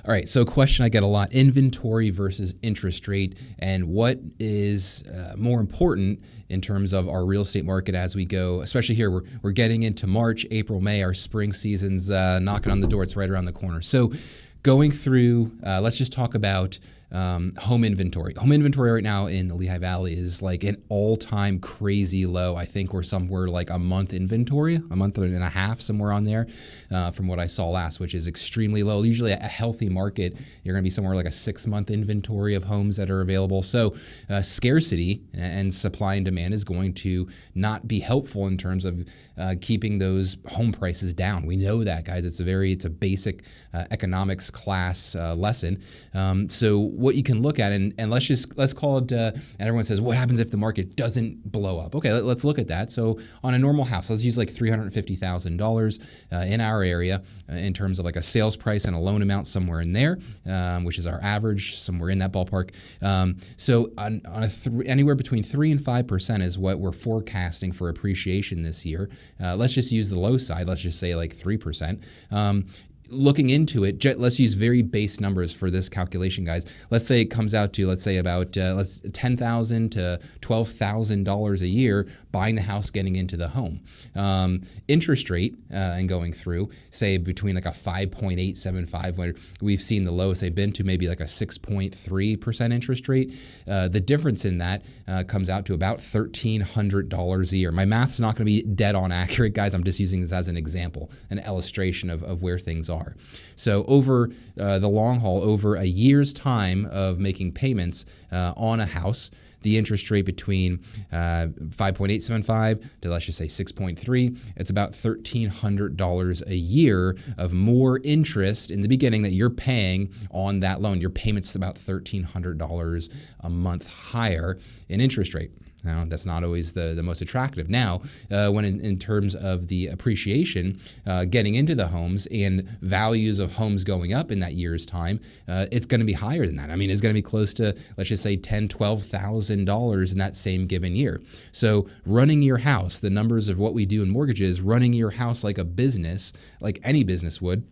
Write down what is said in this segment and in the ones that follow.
All right, so a question I get a lot, inventory versus interest rate, and what is more important in terms of our real estate market as we go, especially here, we're getting into March, April, May, our spring season's knocking on the door. It's right around the corner. So going through, let's just talk about home inventory. Home inventory right now in the Lehigh Valley is like an all-time crazy low. I think we're somewhere like a month inventory, a month and a half, somewhere on there from what I saw last, which is extremely low. Usually a healthy market, you're going to be somewhere like a 6-month inventory of homes that are available. So scarcity and supply and demand is going to not be helpful in terms of keeping those home prices down. We know that, guys. It's a basic economics class lesson. So what you can look at, and let's call it, and everyone says, what happens if the market doesn't blow up? Okay, let's look at that. So on a normal house, let's use like $350,000 in our area in terms of like a sales price and a loan amount somewhere in there, which is our average, somewhere in that ballpark. So on anywhere between 3 and 5% is what we're forecasting for appreciation this year. Let's just use the low side. Let's just say like 3%. Looking into it, let's use very base numbers for this calculation, guys. Let's say it comes out to, let's say about $10,000 to $12,000 a year buying the house, getting into the home. Interest rate and going through, say between like a 5.875, where we've seen the lowest they've been to maybe like a 6.3% interest rate. The difference in that comes out to about $1,300 a year. My math's not going to be dead on accurate, guys. I'm just using this as an example, an illustration of where things are. So over the long haul, over a year's time of making payments on a house, the interest rate between 5.875 to, let's just say, 6.3, it's about $1,300 a year of more interest in the beginning that you're paying on that loan. Your payment's about $1,300 a month higher in interest rate. Now, that's not always the most attractive. Now, when in terms of the appreciation, getting into the homes and values of homes going up in that year's time, it's going to be higher than that. I mean, it's going to be close to, let's just say, $10,000, $12,000 in that same given year. So running your house, the numbers of what we do in mortgages, running your house like a business, like any business would,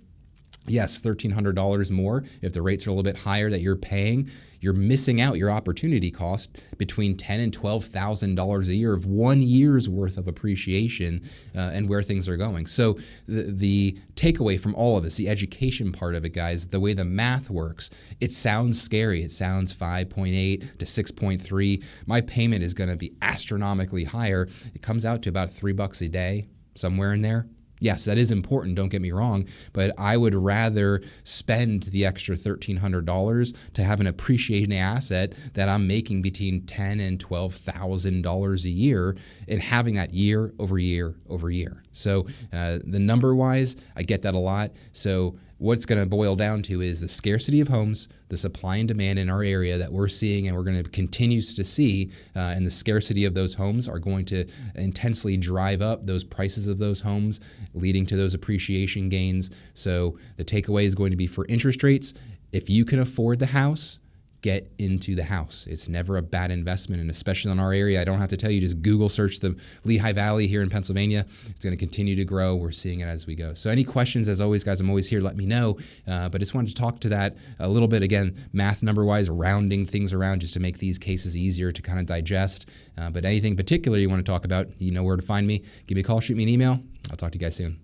yes, $1,300 more if the rates are a little bit higher that you're paying. You're missing out your opportunity cost between $10,000 and $12,000 a year of 1 year's worth of appreciation and where things are going. So the takeaway from all of this, the education part of it, guys, the way the math works, it sounds scary. It sounds 5.8 to 6.3. My payment is going to be astronomically higher. It comes out to about $3 a day, somewhere in there. Yes, that is important, don't get me wrong, but I would rather spend the extra $1,300 to have an appreciating asset that I'm making between $10,000 and $12,000 a year and having that year over year over year. So the number-wise, I get that a lot. So what's going to boil down to is the scarcity of homes, the supply and demand in our area that we're seeing and we're going to continue to see, and the scarcity of those homes are going to intensely drive up those prices of those homes, leading to those appreciation gains. So the takeaway is going to be for interest rates, if you can afford the house, get into the house. It's never a bad investment, and especially in our area, I don't have to tell you, just Google search the Lehigh Valley here in Pennsylvania. It's going to continue to grow. We're seeing it as we go. So any questions, as always, guys, I'm always here. Let me know. But I just wanted to talk to that a little bit. Again, math number-wise, rounding things around just to make these cases easier to kind of digest. But anything particular you want to talk about, you know where to find me. Give me a call, shoot me an email. I'll talk to you guys soon.